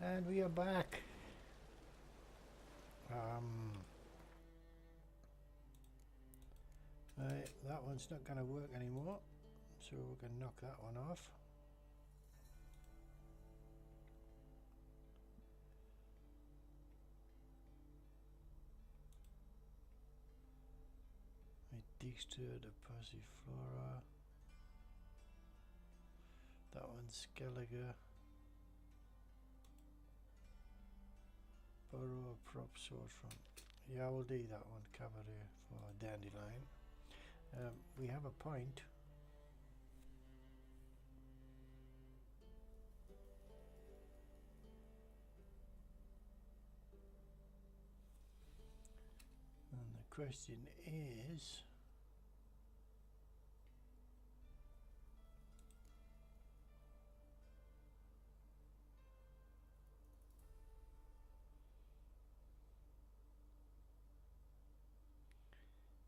And we are back. Right, that one's not going to work anymore, so we can knock that one off. Dijkstra, the Passiflora. That one's Skellige. Borrow a prop sword from. Yeah, we'll do that one. Cavalry for Dandelion. We have a point. And the question is,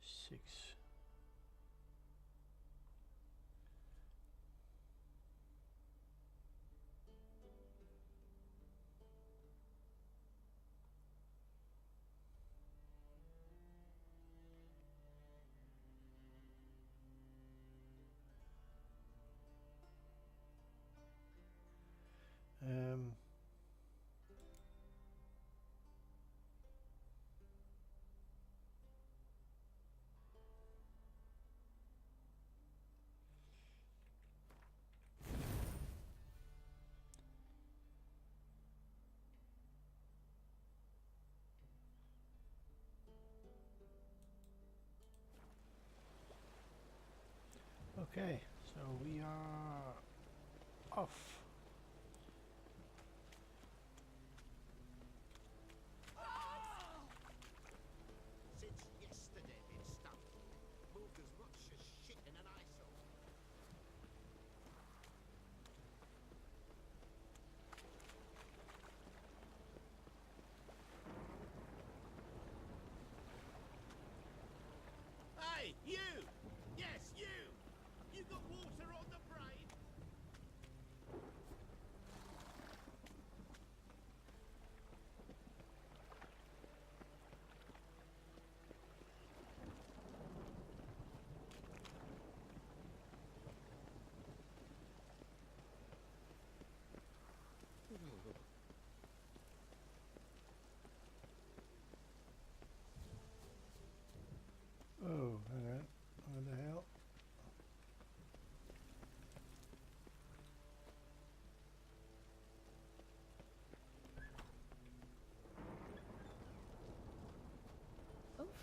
six. Okay, so we are off. Since yesterday been stumped. Moved as much as shit in an eyesore. Hey, you! Yes, you! You got water on the brain? Oh, hang on. What the hell? Oof,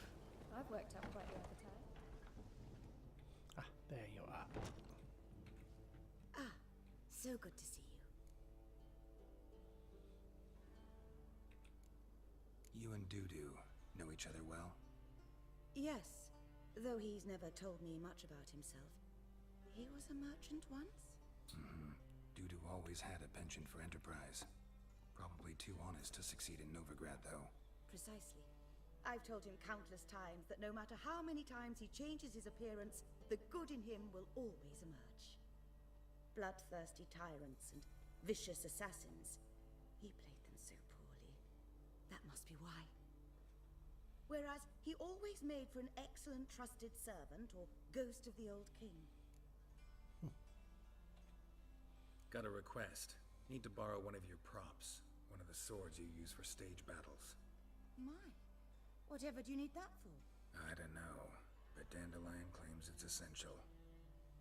I've worked up quite the appetite. Ah, there you are. Ah, so good to see you. You and Dudu know each other well? Yes, though he's never told me much about himself. He was a merchant once? Mm-hmm. Dudu always had a penchant for enterprise. Probably too honest to succeed in Novigrad, though. Precisely. I've told him countless times that no matter how many times he changes his appearance, the good in him will always emerge. Bloodthirsty tyrants and vicious assassins. He played them so poorly. That must be why. Whereas he always made for an excellent trusted servant or ghost of the old king. Got a request. Need to borrow one of your props. One of the swords you use for stage battles. My, whatever do you need that for? I don't know, but Dandelion claims it's essential.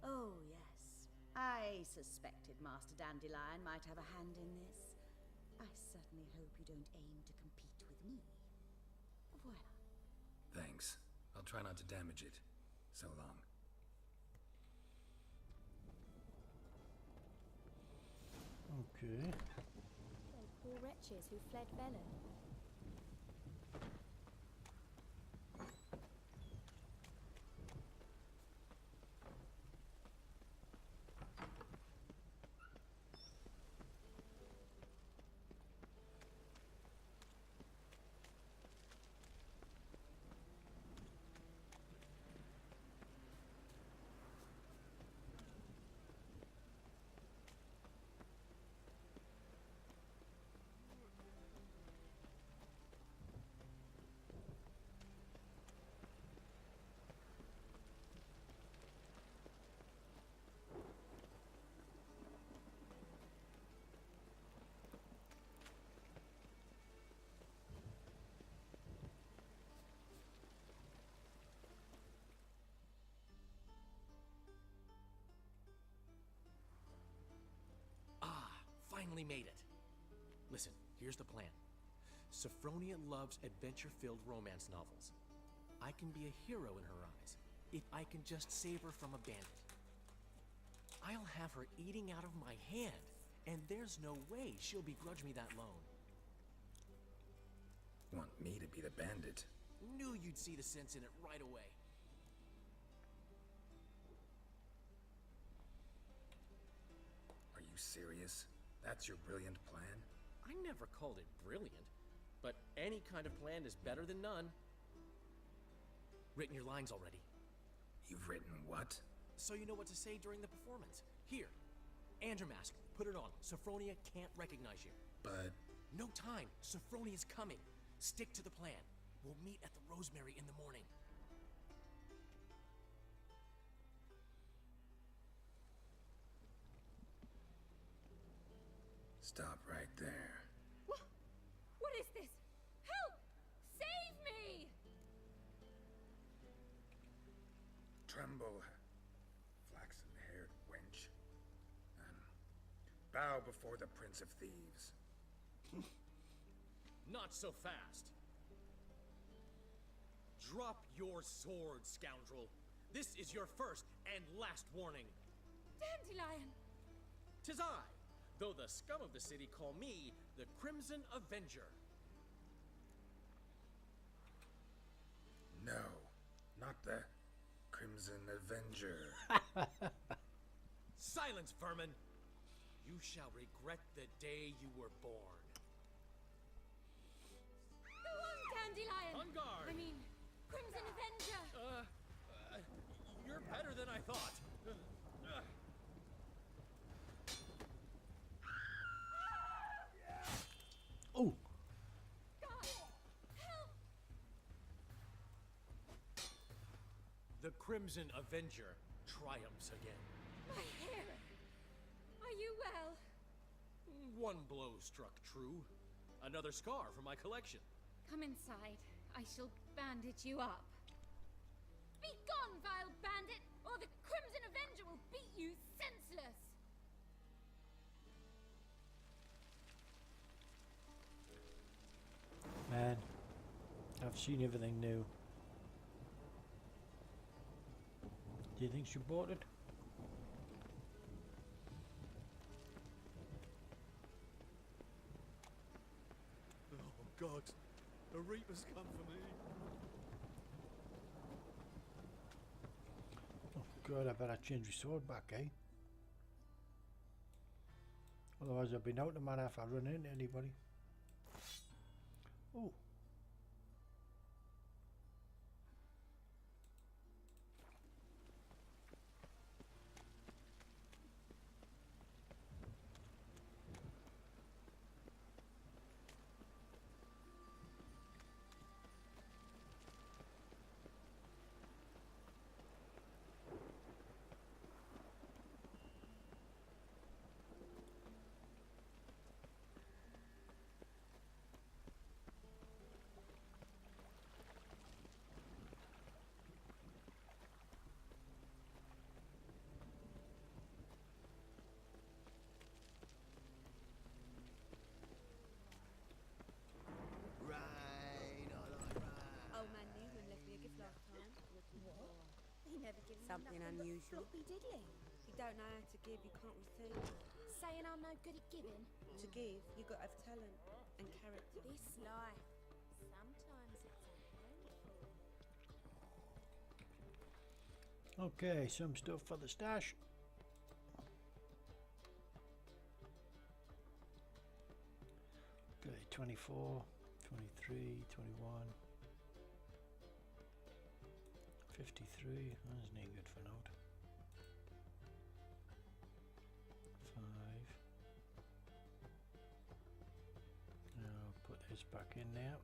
Oh, yes. I suspected Master Dandelion might have a hand in this. I certainly hope you don't aim to compete with me. Voila. Thanks. I'll try not to damage it. So long. Okay. Those poor wretches who fled Velen. finally made it. Listen, here's the plan. Sophronia loves adventure-filled romance novels. I can be a hero in her eyes if I can just save her from a bandit. I'll have her eating out of my hand, and there's no way she'll begrudge me that loan. Want me to be the bandit? Knew you'd see the sense in it right away. Are you serious? That's your brilliant plan? I never called it brilliant, but any kind of plan is better than none. Written your lines already, You've written what? so you know what to say during the performance. Here, Andrew mask, put it on. Sophronia can't recognize you. But No time. Sophronia's coming. Stick to the plan. We'll meet at the Rosemary in the morning. stop right there. What is this? Help! Save me! Tremble, flaxen-haired wench, and bow before the Prince of Thieves. Not so fast. Drop your sword, scoundrel. This is your first and last warning. Dandelion! 'Tis I, though the scum of the city call me the Crimson Avenger. No, not the Crimson Avenger. Silence, vermin! You shall regret the day you were born. Go on, Dandelion! On guard! I mean, Crimson Avenger! You're better than I thought. Oh, God! Help! The Crimson Avenger triumphs again. My hair! Are you well? One blow struck true. Another scar from my collection. Come inside. I shall bandage you up. Be gone, vile bandit, or the Crimson Avenger will beat you senseless! man. I've seen everything new. Do you think she bought it? Oh, God. The Reaper's come for me. Oh God, I better change my sword back, eh? Otherwise I'll be out no matter if I run into anybody. Oh. Old man Newman left me a gift last time. What? He never gives me Something nothing but unusual. floppy diddly. If you don't know how to give, you can't receive. Saying I'm no good at giving. To give, you got to have talent and character. This life, sometimes it's a handful. Okay, some stuff for the stash. Okay, 24, 23, 21, 53. That's no good for note. 5. Now I'll put this back in now.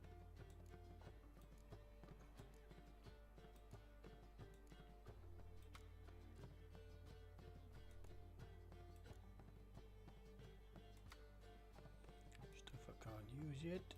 Stuff I can't use yet.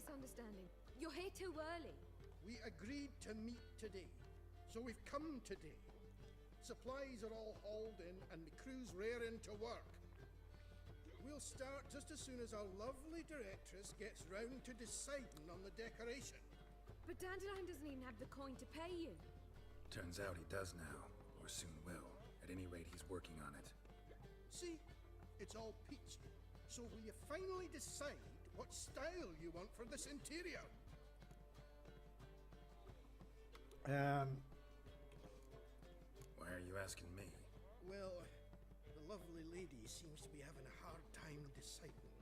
misunderstanding. You're here too early. We agreed to meet today, so we've come today. Supplies are all hauled in and the crew's raring to work. We'll start just as soon as our lovely directress gets round to deciding on the decoration. But Dandelion doesn't even have the coin to pay you. Turns out he does now, or soon will. At any rate, he's working on it. See, it's all peachy. So will you finally decide what style you want for this interior? Why are you asking me? Well, the lovely lady seems to be having a hard time deciding.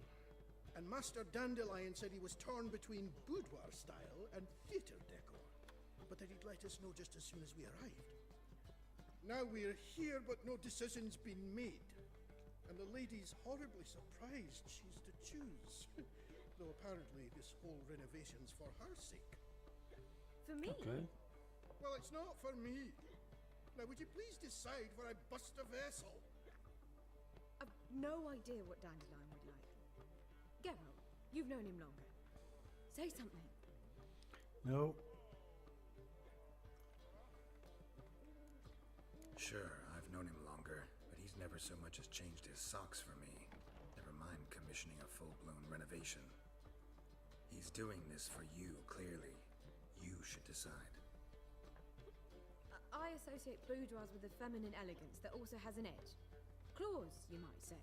And Master Dandelion said he was torn between boudoir style and theatre decor, but that he'd let us know just as soon as we arrived. Now we're here, but no decision's been made. And the lady's horribly surprised she's to choose. Though apparently this whole renovation's for her sake. For me? Okay. Well, it's not for me. Now, would you please decide where I bust a vessel? I've no idea what Dandelion would like. Geralt, you've known him longer. Say something. No. Sure, I've known him longer, but he's never so much as changed his socks for me. Never mind commissioning a full-blown renovation. He's doing this for you, clearly. You should decide. I associate boudoirs with a feminine elegance that also has an edge. Claws, you might say.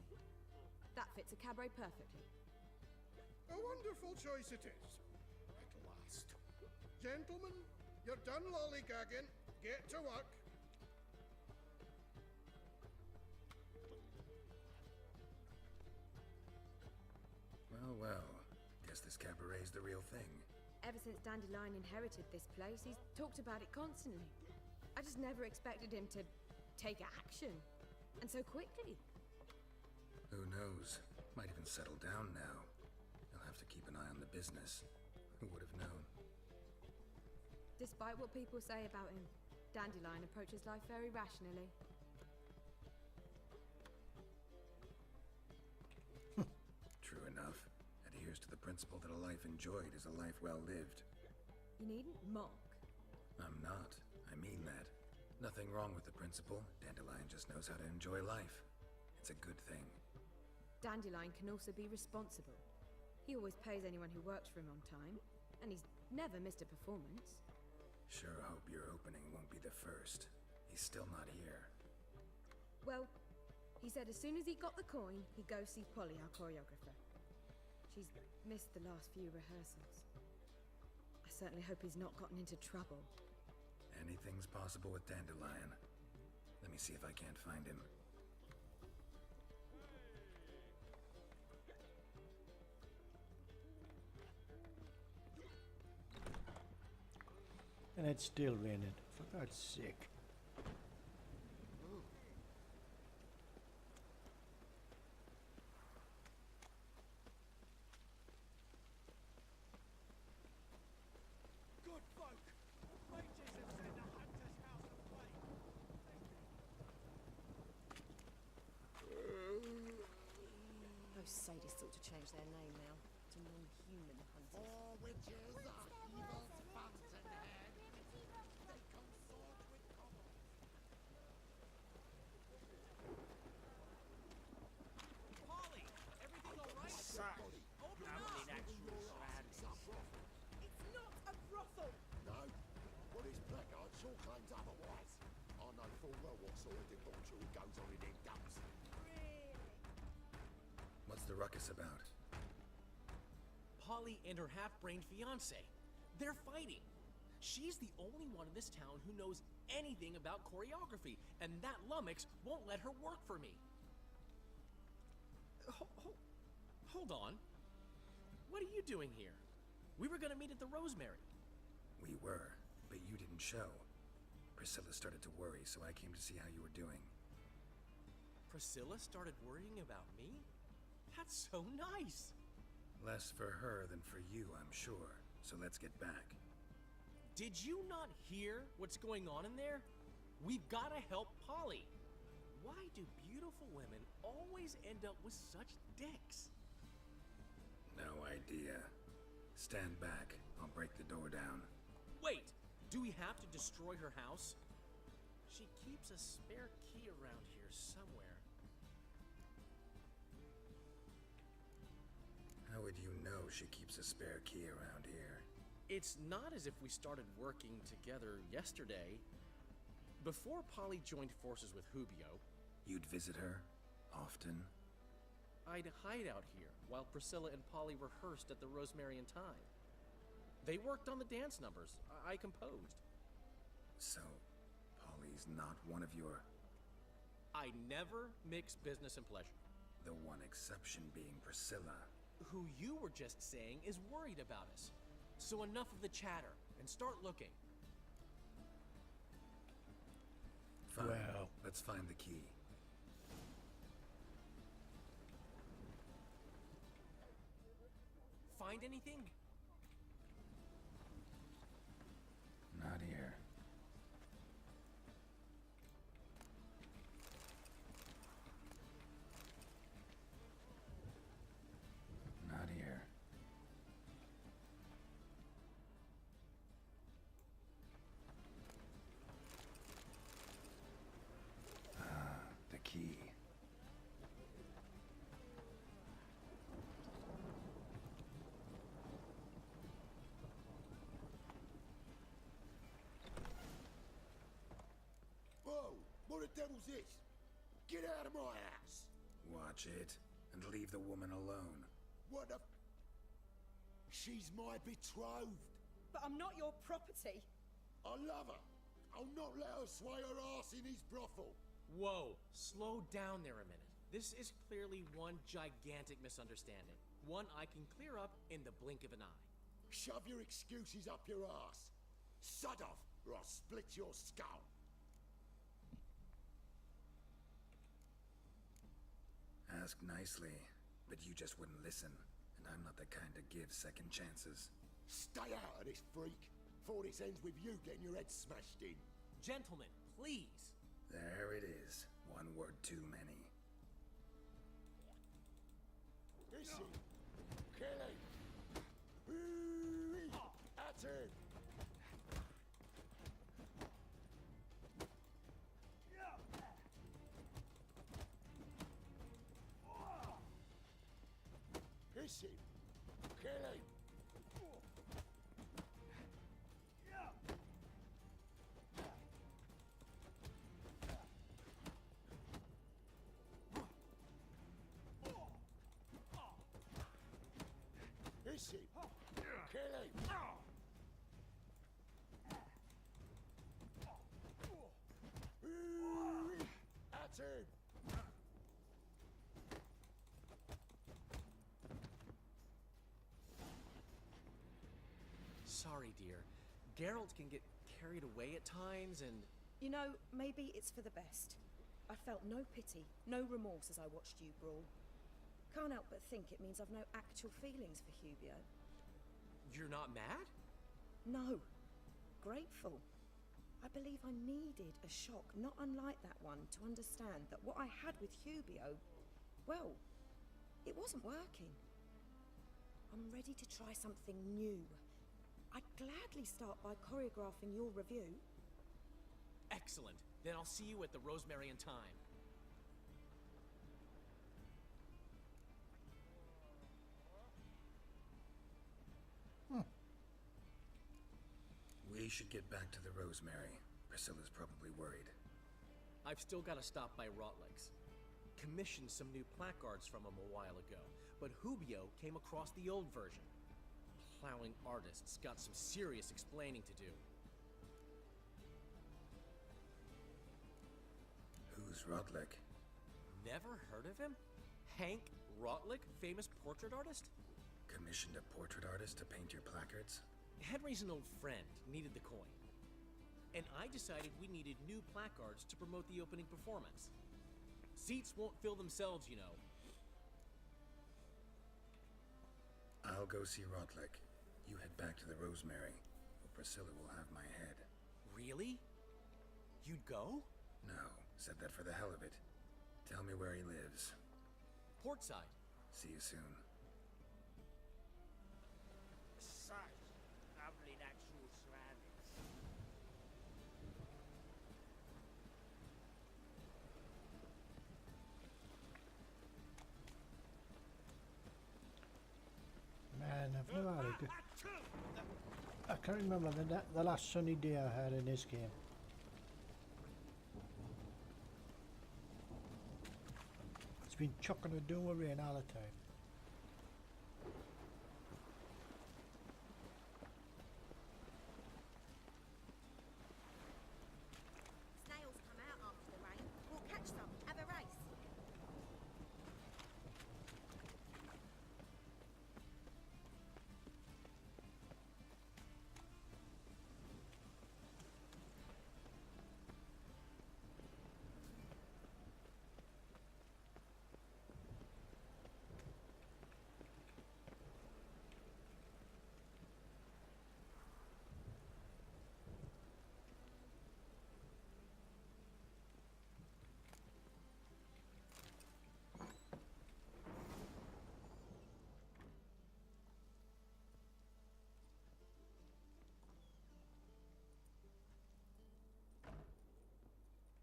That fits a cabaret perfectly. A wonderful choice it is. At last. Gentlemen, you're done lollygagging. Get to work. Well, guess this cabaret's the real thing. Ever since Dandelion inherited this place, he's talked about it constantly. I just never expected him to take action. And so quickly. Who knows? Might even settle down now. He'll have to keep an eye on the business. Who would have known? Despite what people say about him, Dandelion approaches life very rationally. True enough. Adheres to the principle that a life enjoyed is a life well lived. You needn't mock. I'm not. I mean that. Nothing wrong with the principle. Dandelion just knows how to enjoy life. It's a good thing. Dandelion can also be responsible. He always pays anyone who works for him on time, and he's never missed a performance. Sure hope your opening won't be the first. He's still not here. Well, he said as soon as he got the coin, he'd go see Polly, our choreographer. She's missed the last few rehearsals. I certainly hope he's not gotten into trouble. Anything's possible with Dandelion. Let me see if I can't find him. And it's still raining, for God's sake. Good folk! Wages have sent a hunter's house aflame. Those sadists ought to change their name now to non-human hunters. All witches are evil's fountainhead. They consort with commons. Polly! Everything all right? Exactly. Open up! It's not a brothel! No, well, his blackguard sure claims otherwise. I know full well what sort of debauchery goes on in them dumps. What's the ruckus about? Polly and her half-brained fiancé. They're fighting. She's the only one in this town who knows anything about choreography, and that lummox won't let her work for me. Hold on. What are you doing here? We were gonna meet at the Rosemary. We were, but you didn't show. Priscilla started to worry, so I came to see how you were doing. Priscilla started worrying about me? That's so nice! Less for her than for you, I'm sure. So let's get back. Did you not hear what's going on in there? We've gotta help Polly. Why do beautiful women always end up with such dicks? No idea. Stand back. I'll break the door down. Wait! Do we have to destroy her house? She keeps a spare key around here somewhere. How would you know she keeps a spare key around here? It's not as if we started working together yesterday. Before Polly joined forces with Hubio, You'd visit her? Often? I'd hide out here while Priscilla and Polly rehearsed at the Rosemary and Thyme. They worked on the dance numbers I composed. So, Polly's not one of your... I never mix business and pleasure. The one exception being Priscilla. Who you were just saying is worried about us. So enough of the chatter, and start looking. Fine. Well. Let's find the key. Find anything? Not here. Not here. The key. Whoa! What the devil's this? Get out of my house! Watch it, and leave the woman alone. What the... She's my betrothed. But I'm not your property. I love her. I'll not let her sway her ass in his brothel. Whoa, slow down there a minute. This is clearly one gigantic misunderstanding. One I can clear up in the blink of an eye. Shove your excuses up your ass. Sod off, or I'll split your skull. Ask nicely, but you just wouldn't listen. And I'm not the kind to give second chances. Stay out of this, freak, before this ends with you getting your head smashed in. Gentlemen, please. There it is. One word too many. Is he? Kill him! Ooh-wee. At him! Is he? Kill him! Is he? Kill him! Ooh-wee. At him! Sorry, dear. Geralt can get carried away at times and... You know, maybe it's for the best. I felt no pity, no remorse as I watched you brawl. Can't help but think it means I've no actual feelings for Hubio. You're not mad? No. Grateful. I believe I needed a shock not unlike that one to understand that what I had with Hubio, well, it wasn't working. I'm ready to try something new. I'd gladly start by choreographing your review. Excellent. Then I'll see you at the Rosemary and Thyme. We should get back to the Rosemary. Priscilla's probably worried. I've still got to stop by Rotlick's. Commissioned some new placards from him a while ago, but Hubio came across the old version. Plowing artists got some serious explaining to do. Who's Rotlick? Never heard of him? Hank Rotlick, famous portrait artist? Commissioned a portrait artist to paint your placards? Henry's an old friend, needed the coin. And I decided we needed new placards to promote the opening performance. Seats won't fill themselves, you know. I'll go see Rotlick. You head back to the Rosemary, or Priscilla will have my head. Really? You'd go? No, said that for the hell of it. Tell me where he lives. Portside. See you soon. can't remember the last sunny day I had in this game. It's been chucking a doom of rain all the time. Snails come out after the rain. We'll catch some. Have a race.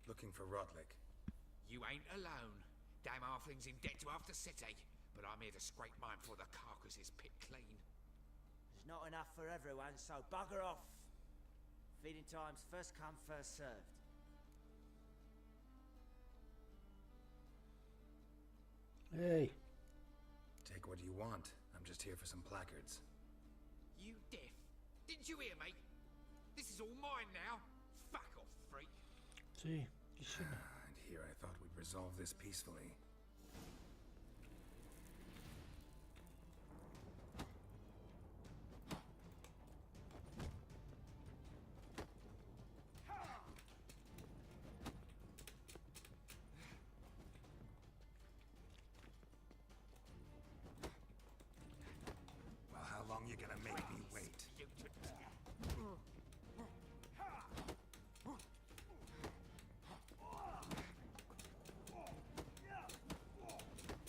Looking for Rotlick. You ain't alone. Damn halfling's in debt to half the city, but I'm here to scrape mine before the carcass is picked clean. There's not enough for everyone, so bugger off. Feeding time's first come, first served. Hey. Take what you want. I'm just here for some placards. You deaf? Didn't you hear me? This is all mine now. Fuck off, freak. See, you shouldn't. And here I thought we'd resolve this peacefully. Well, how long you gonna make me wait?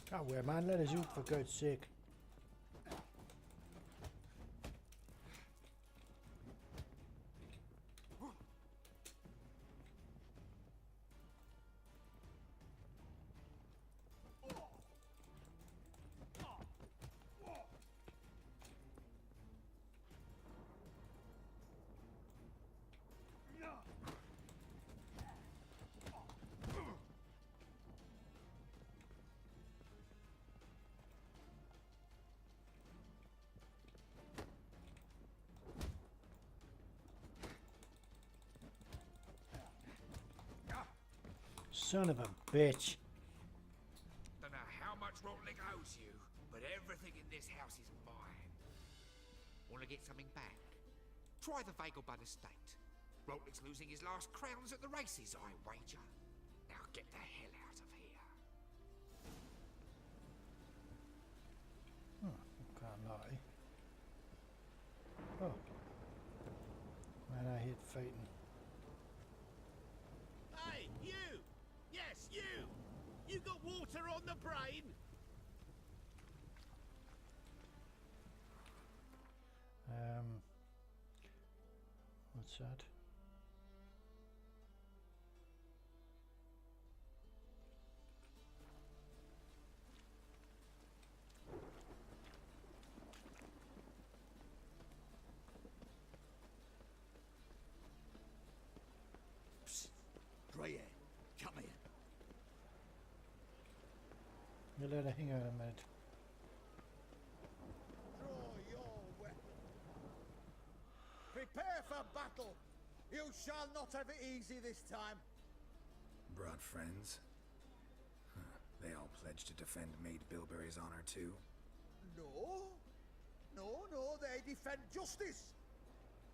Can't wear, man. Let us out for God's sake. Son of a bitch. Don't know how much Rotlick owes you, but everything in this house is mine. Want to get something back? Try the Vagelbud estate. Rotlick's losing his last crowns at the races, I wager. Now get the hell out of here. Oh, can't lie. Oh. Man, I hate fighting. Hey, you! Yes, you! You got water on the brain? What's that? Psst. Grey hair, come here. You let her hang out a minute. Draw your weapon. Prepare for battle. You shall not have it easy this time. Brought friends? Huh. They all pledged to defend Maid Bilberry's honor too? No. No, they defend justice.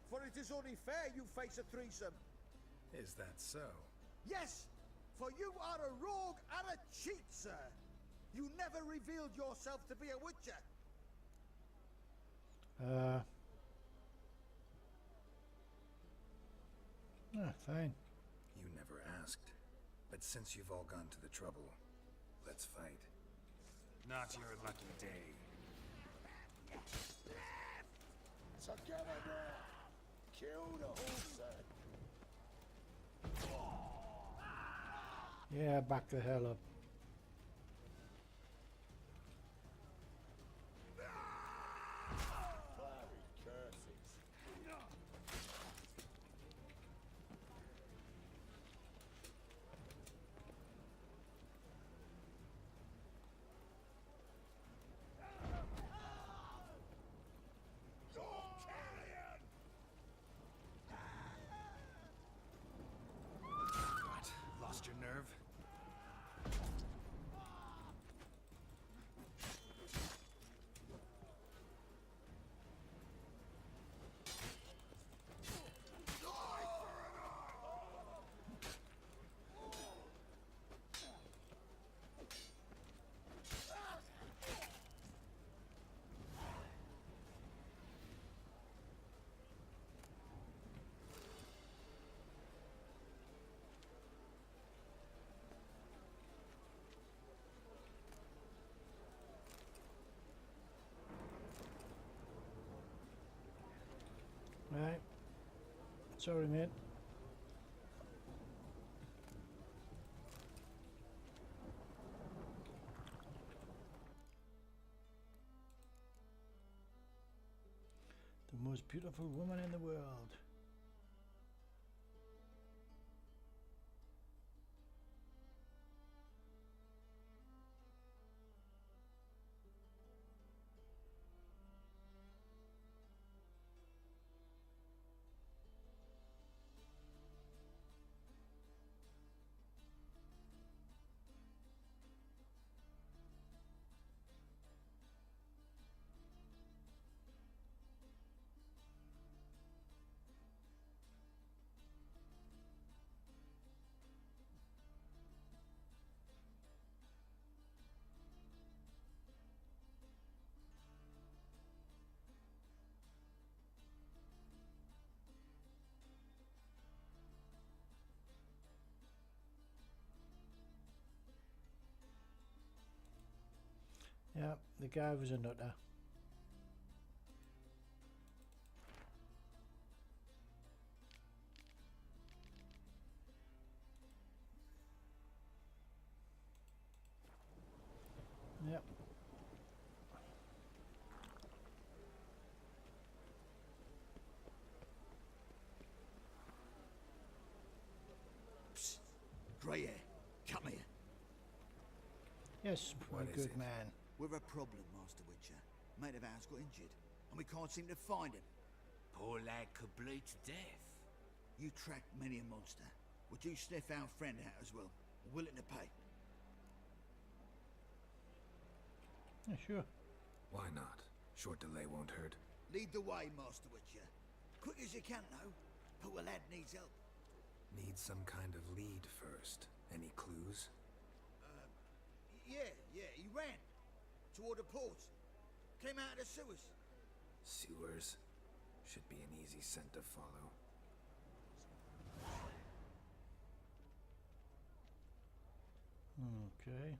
For it is only fair you face a threesome. Is that so? Yes, for you are a rogue and a cheat, sir. You never revealed yourself to be a witcher. Fine. You never asked. But since you've all gone to the trouble, let's fight. Not your lucky day. Together now. Kill the horse, Yeah, back the hell up. Fiery curses. Sorry, mate. The most beautiful woman in the world. Yeah, the guy was a nutter. Yep. Psst. Grey hair, come here. Yes, my What is good it? man. We're a problem, Master Witcher. Mate of ours got injured, and we can't seem to find him. Poor lad could bleed to death. You tracked many a monster. Would you sniff our friend out as well? Willing to pay? Yeah, sure. Why not? Short delay won't hurt. Lead the way, Master Witcher. Quick as you can, though. Poor lad needs help. Need some kind of lead first. Any clues? Yeah, he ran. Toward the port. Came out of the sewers. Sewers? Should be an easy scent to follow. Okay.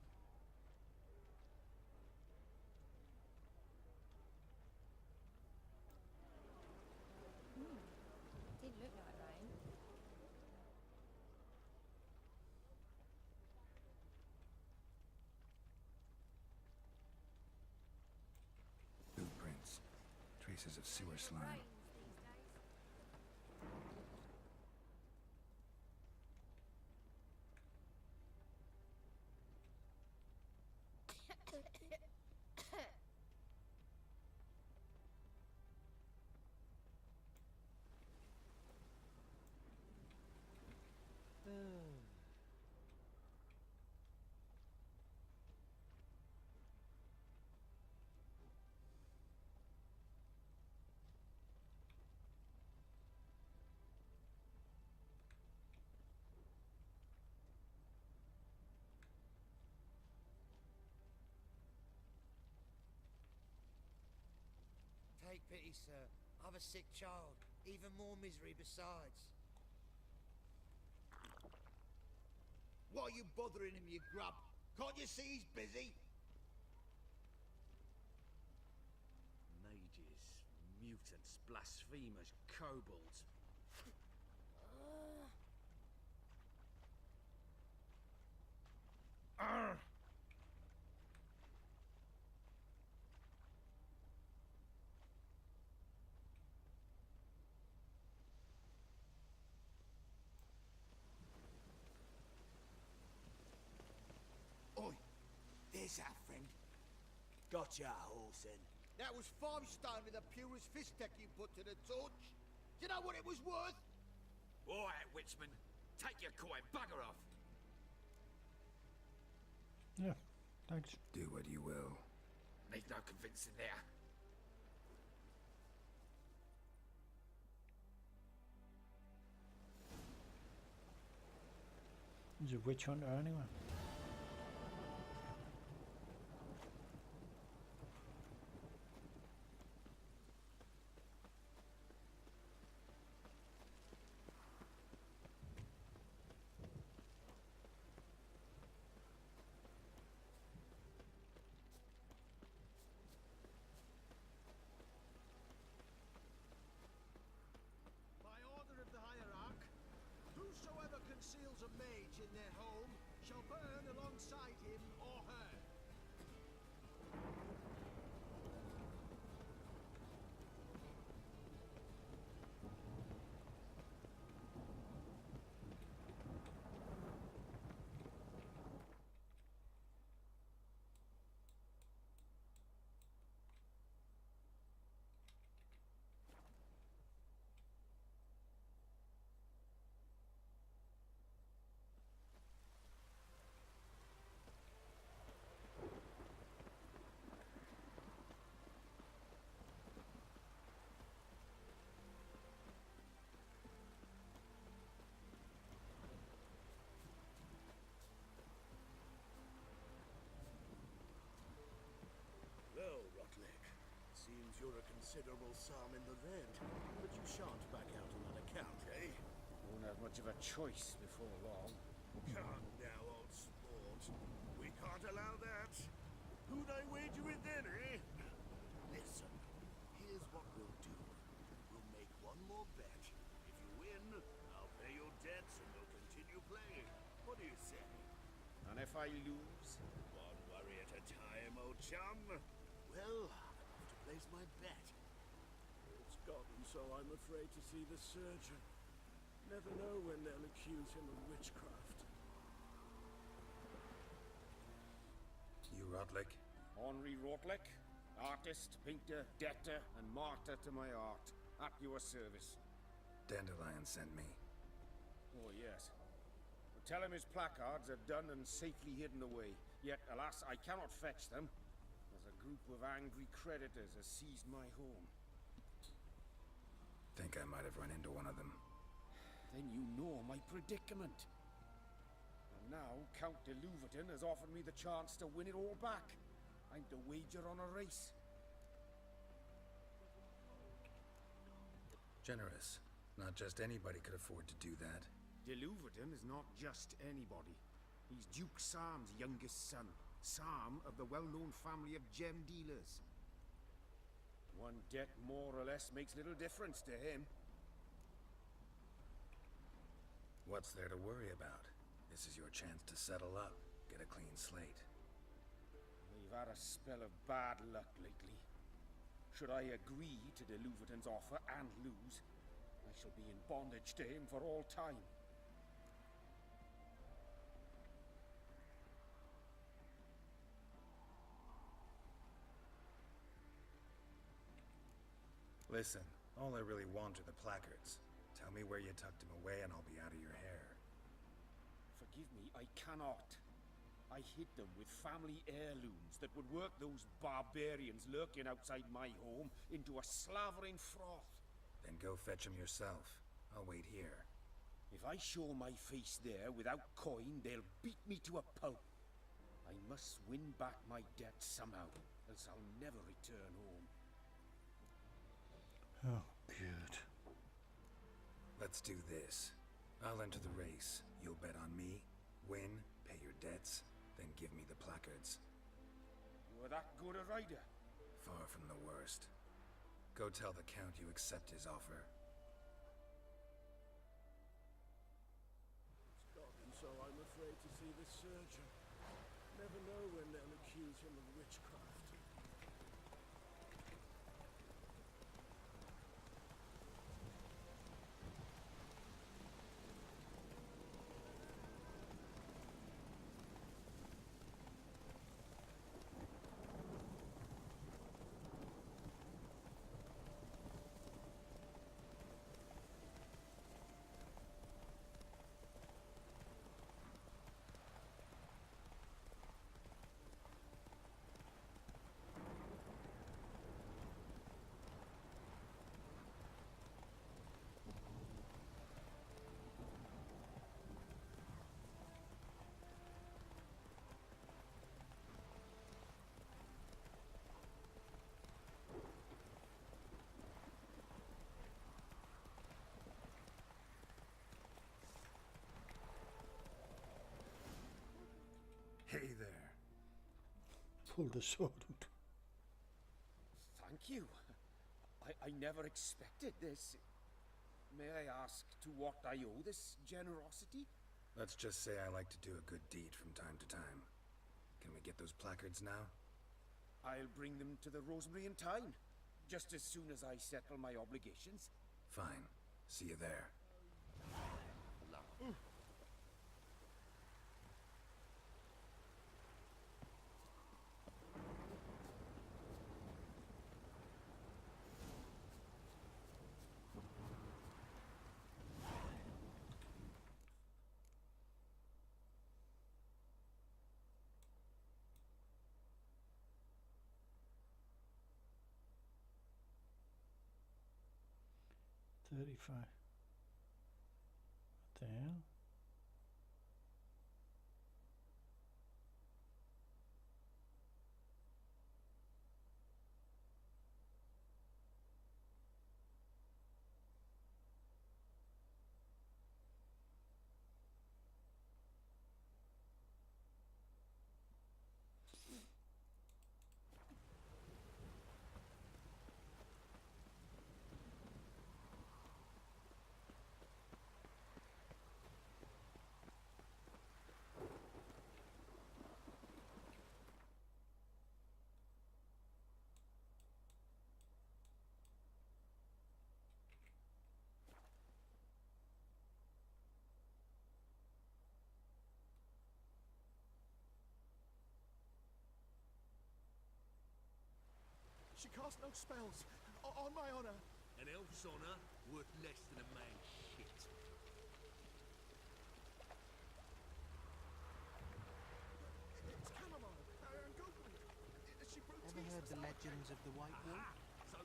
Didn't look like rain. Footprints. Traces of sewer slime. Take pity, sir. I've a sick child. Even more misery besides. Why are you bothering him, you grub? Can't you see he's busy? Mages, mutants, blasphemers, kobolds. Arr! Oi, there's our friend. Got ya, Horson. That was 5 stone with the purest fist tech you put to the torch. Do you know what it was worth? All right, Witchman. Take your coin. Bugger off. Yeah, thanks. Do what you will. Need no convincing there. He's a witch hunter anyway. By order of the High kills a mage in their home shall burn alongside him or her. Well, Rotlick, seems you're a considerable psalm in the red, but you shan't back out on that account, eh? Won't have much of a choice before long. Come now, old sport. We can't allow that. Who'd I wager with then, eh? Listen, here's what we'll do. We'll make one more bet. If you win, I'll pay your debts and we'll continue playing. What do you say? And if I lose? One worry at a time, old chum. Well, I'll have to place my bet. It's gotten so I'm afraid to see the surgeon. Never know when they'll accuse him of witchcraft. You Rotlick? Henri Rotlick, artist, painter, debtor, and martyr to my art. At your service. Dandelion sent me. Oh, yes. Well, tell him his placards are done and safely hidden away. Yet, alas, I cannot fetch them, as a group of angry creditors has seized my home. Think I might have run into one of them. Then you know my predicament. And now, Count de Louverton has offered me the chance to win it all back. I'm to wager on a race. Generous. Not just anybody could afford to do that. De Louverton is not just anybody. He's Duke Sam's youngest son. Sam of the well-known family of gem dealers. One debt more or less makes little difference to him. What's there to worry about? This is your chance to settle up, get a clean slate. We've had a spell of bad luck lately. Should I agree to de Louverton's offer and lose, I shall be in bondage to him for all time. Listen, all I really want are the placards. Tell me where you tucked him away and I'll be out of your hair. Forgive me, I cannot. I hid them with family heirlooms that would work those barbarians lurking outside my home into a slavering froth. Then go fetch him yourself. I'll wait here. If I show my face there without coin, they'll beat me to a pulp. I must win back my debt somehow, else I'll never return home. Oh, good. Let's do this. I'll enter the race. You'll bet on me, win, pay your debts, then give me the placards. You're that good a rider? Far from the worst. Go tell the Count you accept his offer. It's gotten so I'm afraid to see the surgeon. Never know when they'll accuse him of witchcraft. Hey there. Pull the sword out. Thank you. I never expected this. May I ask to what I owe this generosity? Let's just say I like to do a good deed from time to time. Can we get those placards now? I'll bring them to the Rosemary in time, just as soon as I settle my obligations. Fine. See you there. $35. What the hell? She cast no spells. On my honor. An elf's honor worth less than a man's shit. It's chamomile and goatmeat. She broke Ever heard the legends of the White Wolf?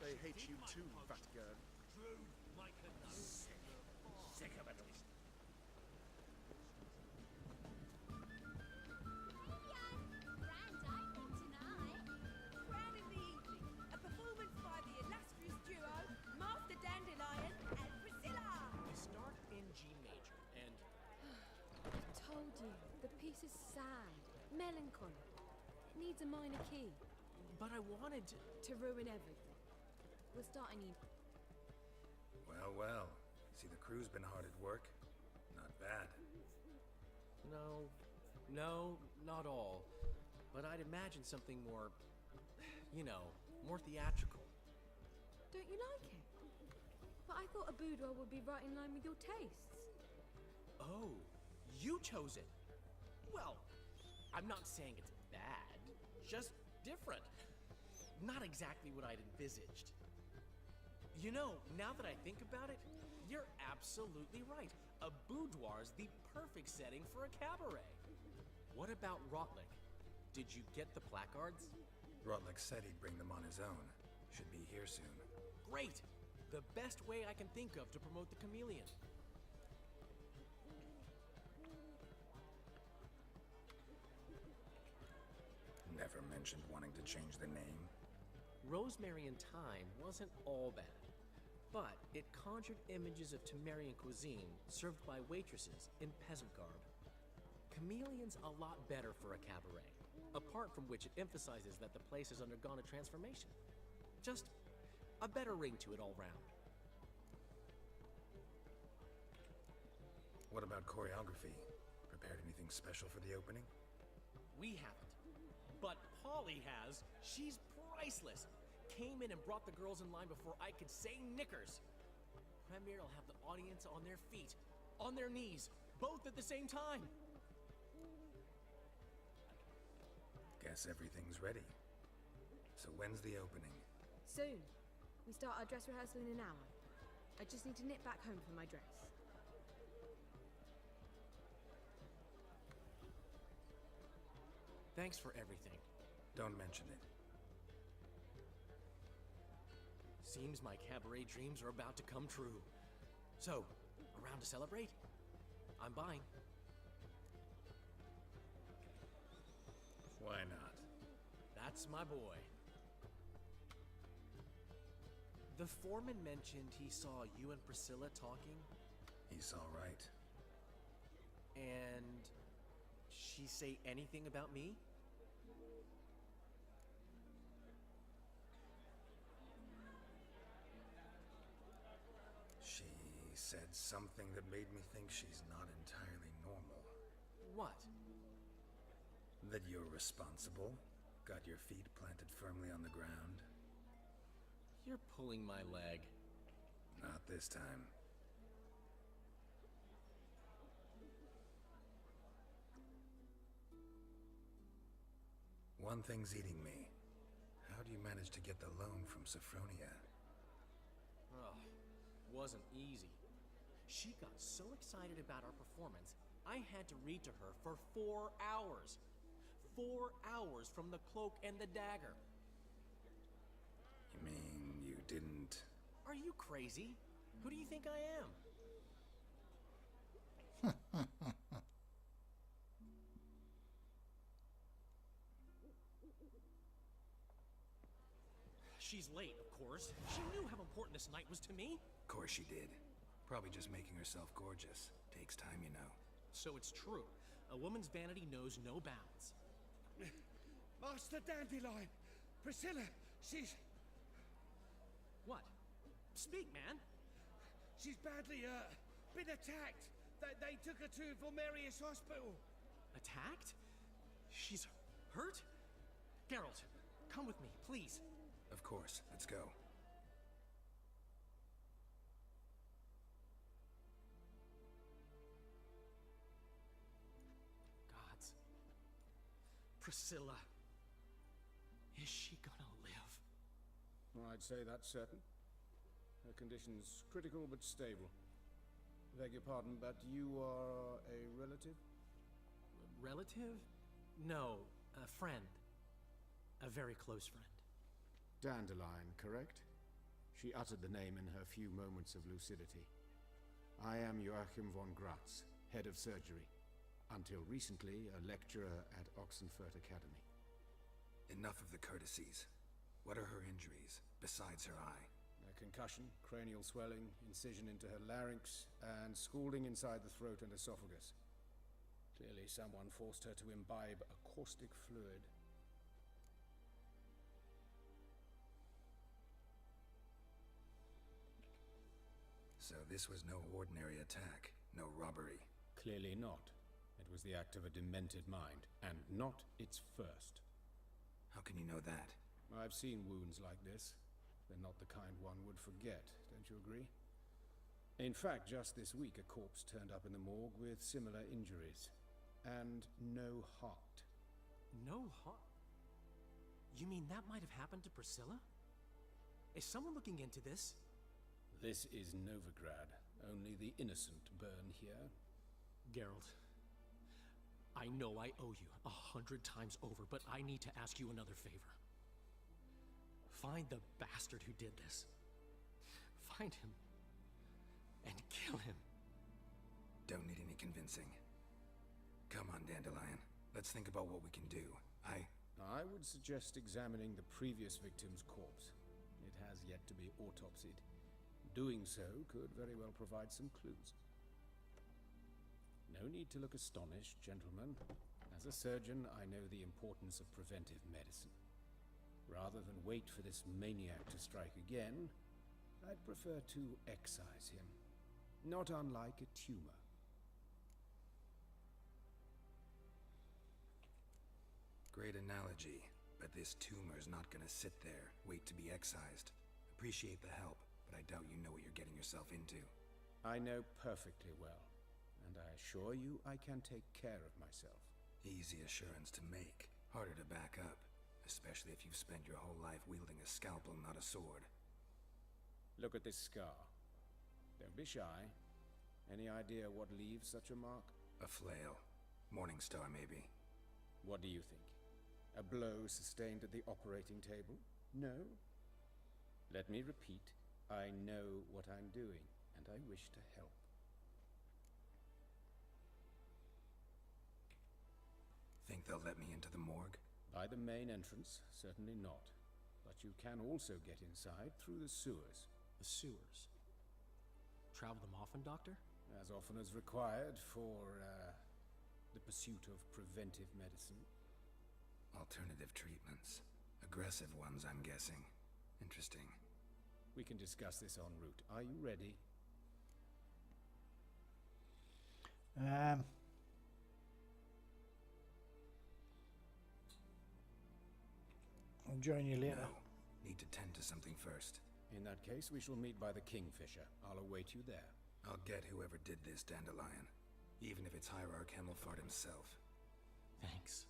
They hate you too, fat girl. True, make a note. Sick of it. The piece is sad, melancholy. It needs a minor key. But I wanted to ruin everything. We're starting you. Well, well. See, the crew's been hard at work. Not bad. No, not all. But I'd imagine something more, more theatrical. Don't you like it? But I thought a boudoir would be right in line with your tastes. Oh, you chose it. Well, I'm not saying it's bad, just different. Not exactly what I'd envisaged. Now that I think about it, you're absolutely right. A boudoir's the perfect setting for a cabaret. What about Rotlick? Did you get the placards? Rotlick said he'd bring them on his own. Should be here soon. Great! The best way I can think of to promote the chameleon. Never mentioned wanting to change the name. Rosemary in Time wasn't all bad, but it conjured images of Temerian cuisine served by waitresses in peasant garb. Chameleon's a lot better for a cabaret, apart from which it emphasizes that the place has undergone a transformation. Just a better ring to it all round. What about choreography? Prepared anything special for the opening? We haven't. But Polly has. She's priceless. Came in and brought the girls in line before I could say knickers. Premier will have the audience on their feet, on their knees, both at the same time. Guess everything's ready. So when's the opening? Soon. We start our dress rehearsal in an hour. I just need to nip back home for my dress. Thanks for everything. Don't mention it. Seems my cabaret dreams are about to come true. So, around to celebrate? I'm buying. Why not? That's my boy. The foreman mentioned he saw you and Priscilla talking. He's all right. And she say anything about me? She said something that made me think she's not entirely normal. What? That you're responsible? Got your feet planted firmly on the ground? You're pulling my leg. Not this time. One thing's eating me. How do you manage to get the loan from Sophronia? Oh, wasn't easy. She got so excited about our performance, I had to read to her for 4 hours. 4 hours from the cloak and the dagger. You mean you didn't... Are you crazy? Who do you think I am? She's late, of course. She knew how important this night was to me. Of course she did. Probably just making herself gorgeous. Takes time, you know. So it's true. A woman's vanity knows no bounds. Master Dandelion! Priscilla, she's... What? Speak, man. She's badly, been attacked. They took her to Vulmerius Hospital. Attacked? She's hurt? Geralt, come with me, please. Of course. Let's go. Gods. Priscilla. Is she gonna live? I'd say that's certain. Her condition's critical but stable. Beg your pardon, but you are a relative? Relative? No, a friend. A very close friend. Dandelion, correct? She uttered the name in her few moments of lucidity. I am Joachim von Gratz, head of surgery. Until recently, a lecturer at Oxenfurt Academy. Enough of the courtesies. What are her injuries, besides her eye? A concussion, cranial swelling, incision into her larynx, and scalding inside the throat and esophagus. Clearly someone forced her to imbibe a caustic fluid. So this was no ordinary attack, no robbery. Clearly not. It was the act of a demented mind, and not its first. How can you know that? I've seen wounds like this. They're not the kind one would forget, don't you agree? In fact, just this week a corpse turned up in the morgue with similar injuries. And no heart. No heart? You mean that might have happened to Priscilla? Is someone looking into this? This is Novigrad. Only the innocent burn here. Geralt, I know I owe you 100 times over, but I need to ask you another favor. Find the bastard who did this. Find him. And kill him. Don't need any convincing. Come on, Dandelion. Let's think about what we can do. I would suggest examining the previous victim's corpse. It has yet to be autopsied. Doing so could very well provide some clues. No need to look astonished, gentlemen. As a surgeon, I know the importance of preventive medicine. Rather than wait for this maniac to strike again, I'd prefer to excise him. Not unlike a tumor. Great analogy, but this tumor's not gonna sit there, wait to be excised. Appreciate the help, but I doubt you know what you're getting yourself into. I know perfectly well, and I assure you I can take care of myself. Easy assurance to make, harder to back up, especially if you've spent your whole life wielding a scalpel, not a sword. Look at this scar. Don't be shy. Any idea what leaves such a mark? A flail. Morningstar, maybe. What do you think? A blow sustained at the operating table? No? Let me repeat. I know what I'm doing, and I wish to help. Think they'll let me into the morgue? By the main entrance, certainly not. But you can also get inside through the sewers. The sewers? Travel them often, Doctor? As often as required for, the pursuit of preventive medicine. Alternative treatments. Aggressive ones, I'm guessing. Interesting. We can discuss this en route. Are you ready? I'll join you later. No. Need to tend to something first. In that case, we shall meet by the Kingfisher. I'll await you there. I'll get whoever did this, Dandelion. Even if it's Hierarch Hemmelfart himself. Thanks.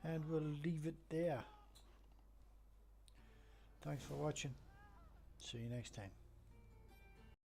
And we'll leave it there. Thanks for watching. See you next time.